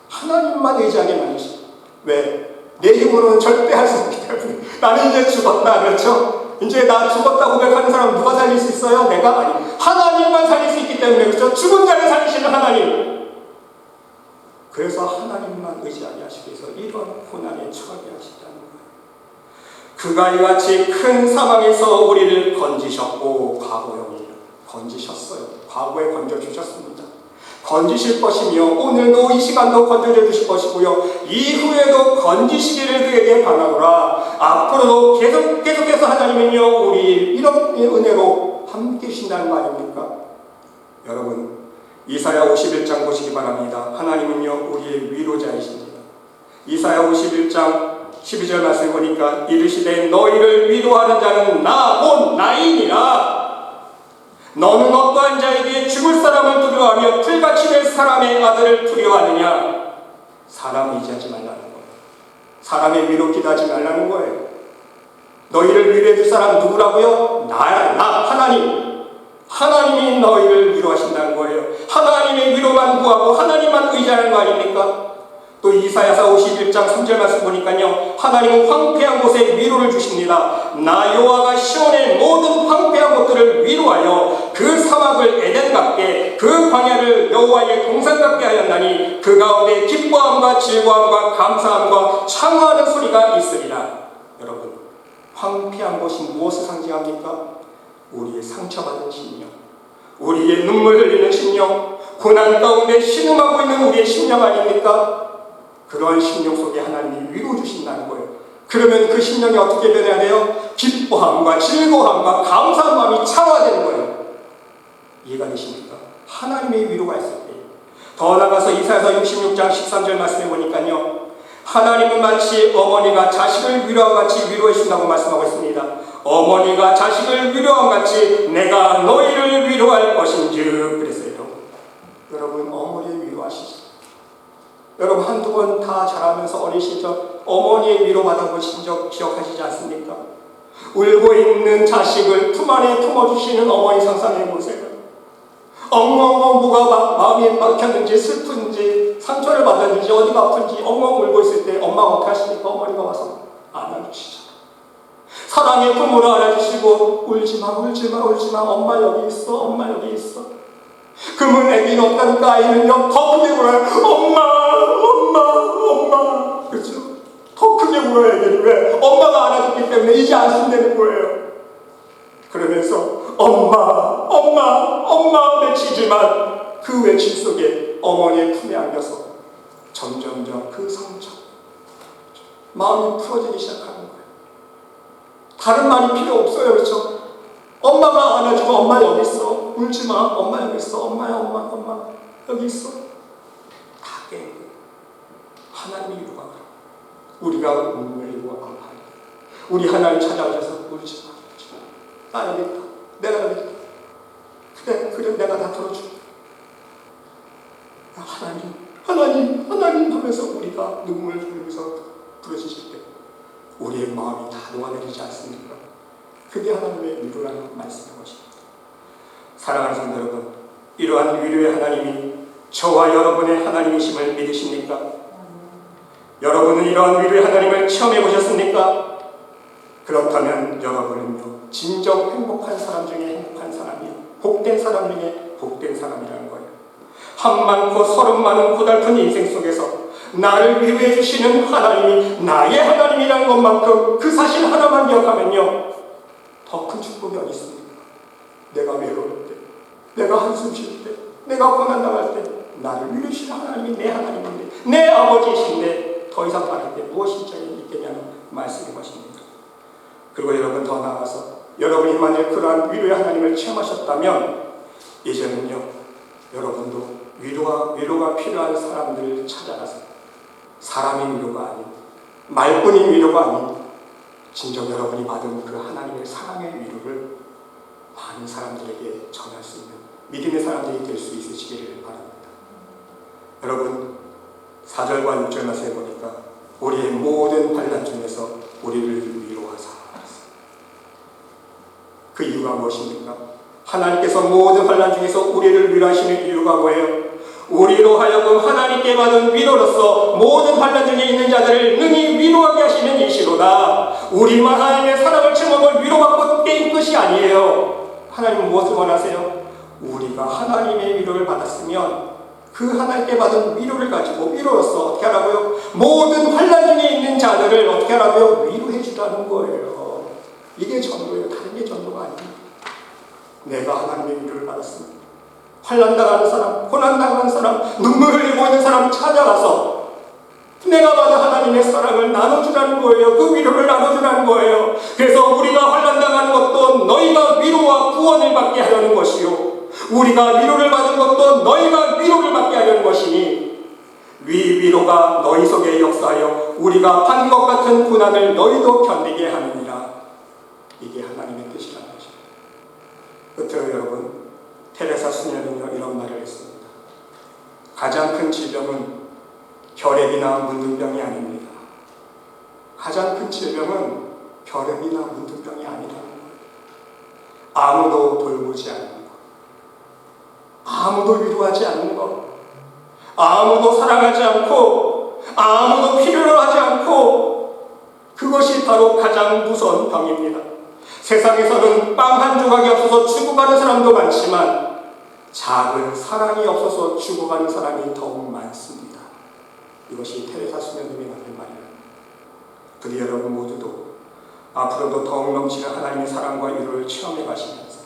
S1: 하나님만 의지하게 만드십니다. 왜? 내 힘으로는 절대 할 수 없기 때문에. 나는 이제 죽었다, 그렇죠? 이제 나 죽었다 고백하는 사람 누가 살릴 수 있어요? 내가? 아니, 하나님만 살릴 수 있기 때문에, 그렇죠? 죽은 자를 살리시는 하나님. 그래서 하나님만 의지하게 하시기 위해서 이런 고난에 처하게 하시다는 거예요. 그가 이같이 큰 사망에서 우리를 건지셨고, 과거형이에요. 건지셨어요. 과거에 건져주셨습니다. 건지실 것이며, 오늘도 이 시간도 건져줘 주실 것이고요. 이후에도 건지시기를 그에게 바라노라. 앞으로도 계속해서 하나님은요, 우리 이런 은혜로 함께 계신다는 거 아닙니까? 여러분, 이사야 51장 보시기 바랍니다. 하나님은요, 우리의 위로자이십니다. 이사야 51장 12절 말씀 보니까 이르시되 너희를 위로하는 자는 나 곧 나이니라. 너는 어떠한 자에게 죽을 사람을 두려워하며 풀같이 될 사람의 아들을 두려워하느냐? 사람 의지하지 말라는 거예요. 사람의 위로 기도하지 말라는 거예요. 너희를 위로해 줄 사람 누구라고요? 나 하나님. 하나님이 너희를 위로하신다는 거예요. 하나님의 위로만 구하고 하나님만 의지하는 거 아닙니까? 또 이사야서 51장 3절 말씀 보니까요, 하나님은 황폐한 곳에 위로를 주십니다. 나 여호와가 시온의 모든 황폐한 곳들을 위로하여 그 사막을 에덴 같게, 그 광야를 여호와의 동산 같게 하였나니 그 가운데 기뻐함과 즐거움과 감사함과 창화하는 소리가 있으리라. 여러분, 황폐한 곳이 무엇을 상징합니까? 우리의 상처받은 심령, 우리의 눈물 흘리는 심령, 고난 가운데 신음하고 있는 우리의 심령 아닙니까? 그러한 심령 속에 하나님이 위로 주신다는 거예요. 그러면 그 심령이 어떻게 변해야 돼요? 기뻐함과 즐거움과 감사한 마음이 창화되는 거예요. 이해가 되십니까? 하나님의 위로가 있을 때. 더 나아가서 이사야서 66장 13절 말씀해 보니까요, 하나님은 마치 어머니가 자식을 위로한 같이 위로해 준다고 말씀하고 있습니다. 어머니가 자식을 위로한 같이 내가 너희를 위로할 것인즉 그랬어요. 여러분, 어머니를 위로하시죠. 여러분, 한두 번 다 자라면서 어린 시절 어머니의 위로 받아보신 적 기억하시지 않습니까? 울고 있는 자식을 품 안에 품어주시는 어머니 상상해 보세요. 엉엉엉 뭐가 마음이 막혔는지 슬픈지 상처를 받았는지 어디가 아픈지 엉엉 울고 있을 때 엄마가 어떻게 하십니까? 어머니가 와서 안아주시죠. 사랑의 품으로 안아주시고 울지마 울지마 울지마, 엄마 여기 있어, 엄마 여기 있어. 그러면 애기는 어떠니까? 아이는요 더 크게 울어요. 엄마 엄마 엄마. 그렇죠? 더 크게 울어요. 애기는. 왜? 엄마가 안아줬기 때문에 이제 안심되는 거예요. 그러면서 엄마 엄마 엄마 외치지만 그 외침 속에 어머니의 품에 안겨서 점점점 그 상처, 마음이 풀어지기 시작하는 거예요. 다른 말이 필요 없어요. 그렇죠? 엄마가 안아주고 엄마 여기 있어, 울지마, 엄마 여기 있어, 엄마야 엄마 여기 있어. 다 깨는 거예요. 하나님이 위로가 가요. 우리가 눈물 흘리고 아파요. 우리 하나님 찾아오셔서 울지마, 나 여기 있다, 내가 여기 있다, 그래 내가 다 들어줄게. 하나님 하면서 우리가 눈물을 흘리면서 부르짖을 때 우리의 마음이 다 녹아내리지 않습니까? 그게 하나님의 위로라는 말씀인 것입니다. 사랑하는 성도 여러분, 이러한 위로의 하나님이 저와 여러분의 하나님이심을 믿으십니까? 여러분은 이러한 위로의 하나님을 체험해 보셨습니까? 그렇다면 여러분은요, 진정 행복한 사람 중에 행복한 사람이요, 복된 사람 중에 복된 사람이라는 거예요. 한 많고 서른 많은 고달픈 인생 속에서 나를 위로해 주시는 하나님이 나의 하나님이라는 것만큼 그 사실 하나만 기억하면요, 더 큰 축복이 어디 있습니까? 내가 외로울 때, 내가 한숨 쉴 때, 내가 고난당할 때 나를 위로하시는 하나님이 내 하나님인데, 내 아버지이신데 더 이상 바랄 게 무엇이 있겠냐는 말씀인 것입니다. 그리고 여러분, 더 나아가서 여러분이 만약 그러한 위로의 하나님을 체험하셨다면 이제는요, 여러분도 위로가 필요한 사람들을 찾아가서 사람의 위로가 아닌, 말뿐인 위로가 아닌 진정 여러분이 받은 그 하나님의 사랑의 위로를 많은 사람들에게 전할 수 있는 믿음의 사람들이 될 수 있으시기를 바랍니다. 여러분 4절과 6절 말씀에 보니까 우리의 모든 환난 중에서 우리를 위로하사 그 이유가 무엇입니까? 하나님께서 모든 환난 중에서 우리를 위로하시는 이유가 뭐예요? 우리로 하여금 하나님께 받은 위로로서 모든 환난 중에 있는 자들을 능히 위로하게 하시는 이시로다. 우리만 하나님의 사랑을 체험하고 위로받고 게임 끝이 아니에요. 하나님은 무엇을 원하세요? 우리가 하나님의 위로를 받았으면 그 하나님께 받은 위로를 가지고 위로로서 어떻게 하라고요? 모든 환난 중에 있는 자들을 어떻게 하라고요? 위로해 주라는 거예요. 이게 전도예요. 다른 게 전도가 아닙니다. 내가 하나님의 위로를 받았습니다. 환난당하는 사람, 고난당하는 사람, 눈물 흘리고 있는 사람 찾아가서 내가 받은 하나님의 사랑을 나눠주라는 거예요. 그 위로를 나눠주라는 거예요. 그래서 우리가 환난당하는 것도 너희가 위로와 구원을 받게 하려는 것이요, 우리가 위로를 받은 것도 너희가 위로를 받게 하려는 것이니 위로가 너희 속에 역사하여 우리가 받은 것 같은 고난을 너희도 견디게 하느니라. 이게 하나님의 뜻이라는 것입니다. 끝으로 여러분, 테레사 수녀는요 이런 말을 했습니다. 가장 큰 질병은 결핵이나 문둥병이 아닙니다. 가장 큰 질병은 결핵이나 문둥병이 아니라는 거예요. 아무도 돌보지 않는 것, 아무도 위로하지 않는 것, 아무도 사랑하지 않고 아무도 필요로 하지 않고, 그것이 바로 가장 무서운 병입니다. 세상에서는 빵 한 조각이 없어서 죽어가는 사람도 많지만 작은 사랑이 없어서 죽어가는 사람이 더욱 많습니다. 이것이 테레사 수녀님이 만든 말입니다. 그리 여러분 모두도 앞으로도 더욱 넘치는 하나님의 사랑과 위로를 체험해 가시면서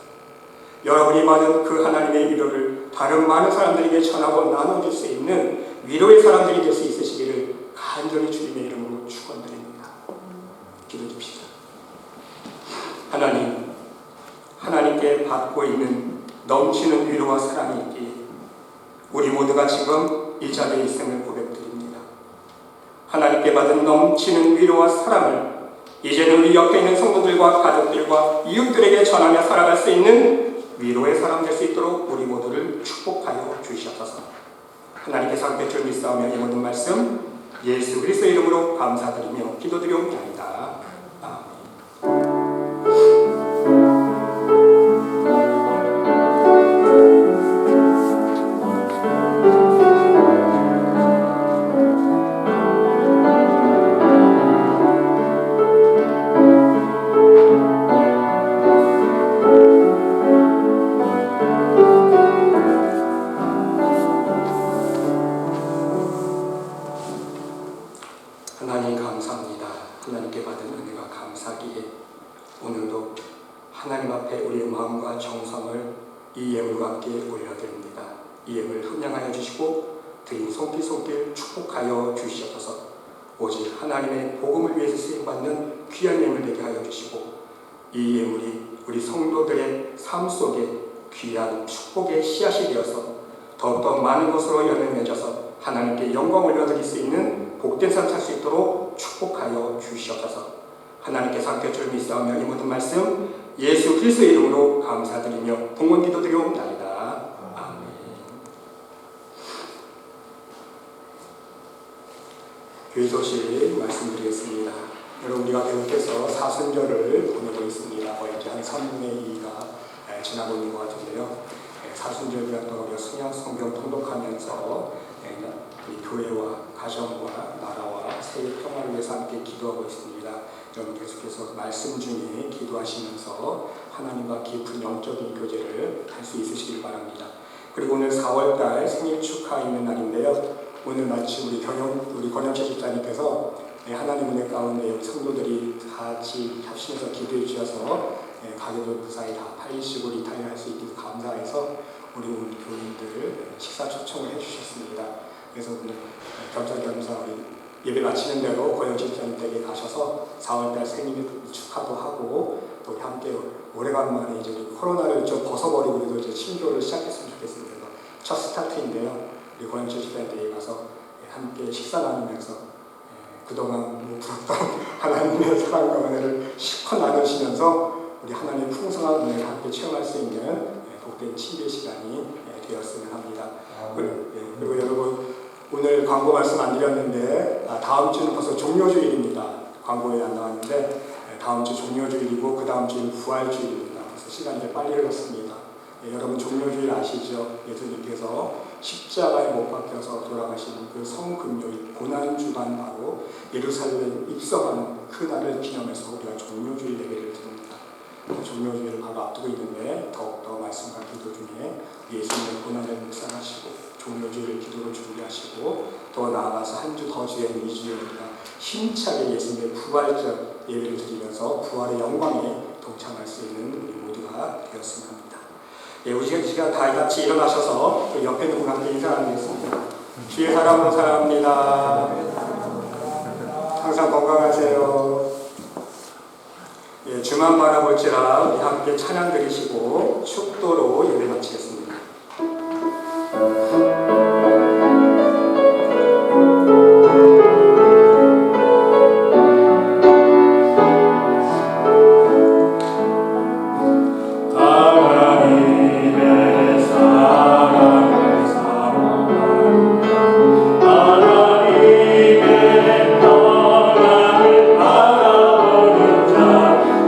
S1: 여러분이 받은 그 하나님의 위로를 다른 많은 사람들에게 전하고 나눠줄 수 있는 위로의 사람들이 될 수 있으시기를 간절히 주님의 이름으로 축원드립니다. 기도해줍시다. 하나님, 하나님께 받고 있는 넘치는 위로와 사랑이 있기에 우리 모두가 지금 이 자리에 있음을 고백드립니다. 하나님께 받은 넘치는 위로와 사랑을 이제는 우리 옆에 있는 성도들과 가족들과 이웃들에게 전하며 살아갈 수 있는 위로의 사람 될 수 있도록 우리 모두를 축복하여 주시옵소서. 하나님께서 함께 줄 믿사오며 이 모든 말씀 예수 그리스도의 이름으로 감사드리며 기도드리옵나이다. 아멘. 하나님 감사합니다. 하나님께 받은 은혜가 감사기에 오늘도 하나님 앞에 우리의 마음과 정성을 이 예물과 함께 올려드립니다. 이 예물 흠양하여 주시고 드린 손길 축복하여 주시옵소서. 오직 하나님의 복음을 위해서 쓰임받는 귀한 예물 되게 하여 주시고 이 예물이 우리 성도들의 삶 속에 귀한 축복의 씨앗이 되어서 더욱더 많은 것으로 열매 맺어서 하나님께 영광 올려드릴 수 있는 복된 삶 살 수 있도록 축복하여 주시옵소서. 하나님께서 함께 줄 믿사오며 이 모든 말씀 예수 그리스도의 이름으로 감사드리며 봉헌 기도드리옵나이다. 아멘. 교회 소식 말씀드리겠습니다. 여러분, 우리가 계속해서 사순절을 보내고 있습니다. 이제 한 3분의 2가 지나고 있는 것 같은데요. 사순절 기간 동안 우리가 성경 통독하면서 우리 교회와 가정과 나라와 세계 평화를 위해서 함께 기도하고 있습니다. 여러분 계속해서 말씀 중에 기도하시면서 하나님과 깊은 영적인 교제를 할 수 있으시길 바랍니다. 그리고 오늘 4월달 생일 축하 있는 날인데요. 오늘 마치 우리 권영채 집사님께서 하나님 은혜 가운데 우리 성도들이 같이 합심해서 기도해 주셔서 가게도 무사히 다 팔리시고 리타이어 할 수 있기를 감사해서 우리 교인들 식사 초청을 해주셨습니다. 그래서 오늘 겸사겸사 우리 예배 마치는 대로 권영채 집사님 댁에 가셔서 4월달 생일 축하도 하고 또 함께 오래간만에 이제 코로나를 좀 벗어버리고 우리도 이제 친교를 시작했으면 좋겠습니다. 첫 스타트인데요. 우리 권영채 집사님 댁에 가서 함께 식사 나누면서 그동안 부었던 하나님의 사랑과 은혜를 실컷 나누시면서 우리 하나님의 풍성한 은혜를 함께 체험할 수 있는 복된 친교 시간이 되었으면 합니다. 그리고 여러분, 오늘 광고 말씀 안 드렸는데 다음 주는 벌써 종료주일입니다. 광고에 안 나왔는데 다음 주 종료주일이고 그 다음 주는 부활주일입니다. 그래서 시간이 빨리 흘렀습니다. 여러분 종료주일 아시죠? 예수님께서 십자가에 못 박혀서 돌아가시는 그 성금요일 고난주간 바로 예루살렘 입성하는 그날을 기념해서 우리가 종료주일 예배를 드립니다. 종료주일을 바로 앞두고 있는데 더욱더 말씀과 기도 중에 예수님의 고난을 묵상하시고 종료주일을 기도로 준비하시고 더 나아가서 한 주 더 뒤에는 2주에 우리가 힘차게 예수님의 부활절 예배를 드리면서 부활의 영광에 동참할 수 있는 우리 모두가 되었으면 합니다. 우리 시간 다 같이 일어나셔서 그 옆에 있는 분한테 인사 나누겠습니다. 주의 사랑으로 사랑합니다. 항상 건강하세요. 주만 바라볼지라 우리 함께 찬양 드리시고 축도로 예배 마치겠습니다.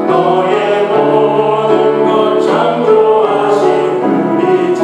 S3: 너의 모든 것 창조하신 우리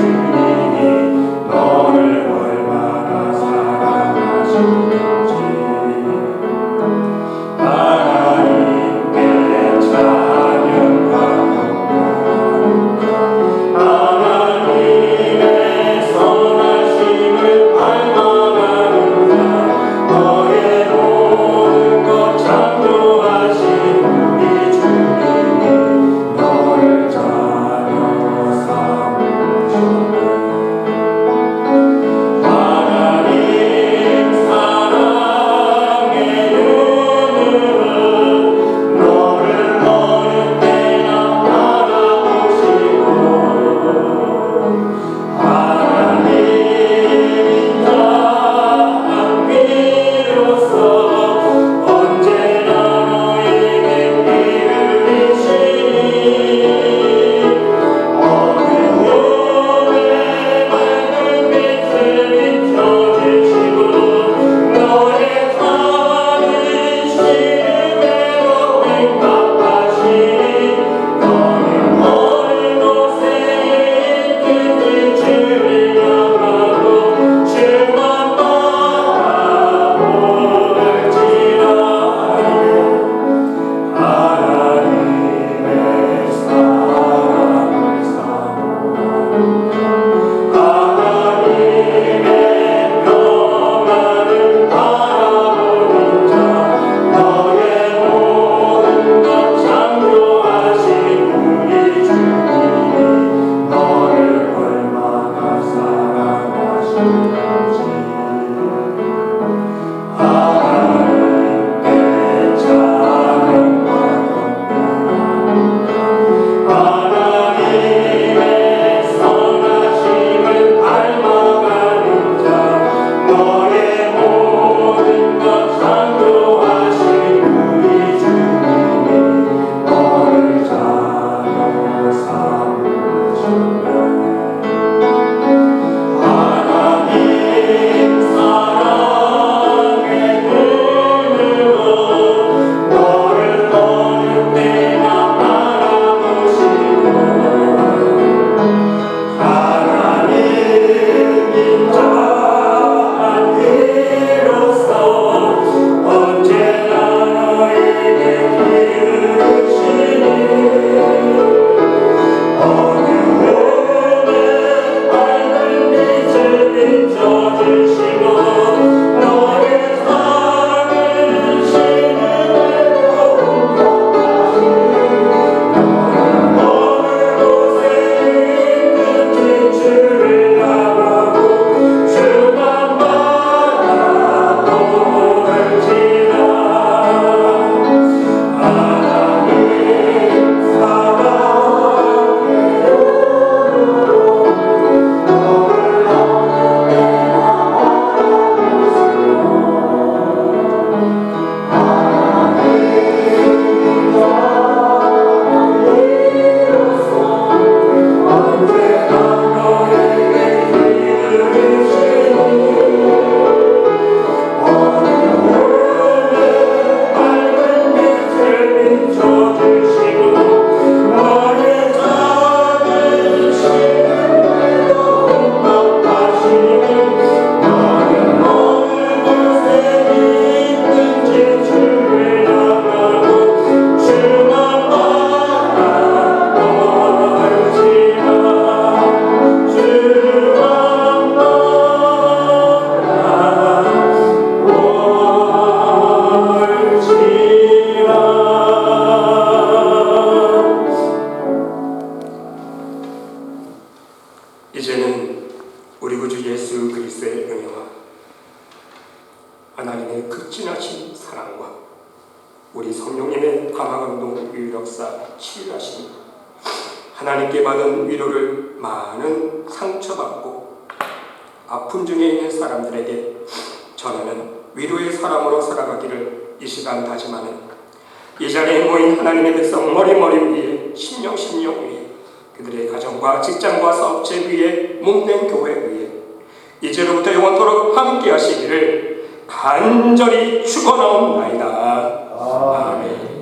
S1: 이제는 우리 구주 예수 그리스도의 은혜와 하나님의 극진하신 사랑과 우리 성령님의 감화감동 유력사 치유하심이 하나님께 받은 위로를 많은 상처받고 아픔 중에 있는 사람들에게 전하는 위로의 사람으로 살아가기를 이 시간 다짐하는 이 자리에 모인 하나님의 백성 머리머리 위에 심령 위에 그들의 가정과 직장과 사업체 위에 몸된 교회 위에 이제로부터 영원토록 함께 하시기를 간절히 축원하옵나이다. 아멘.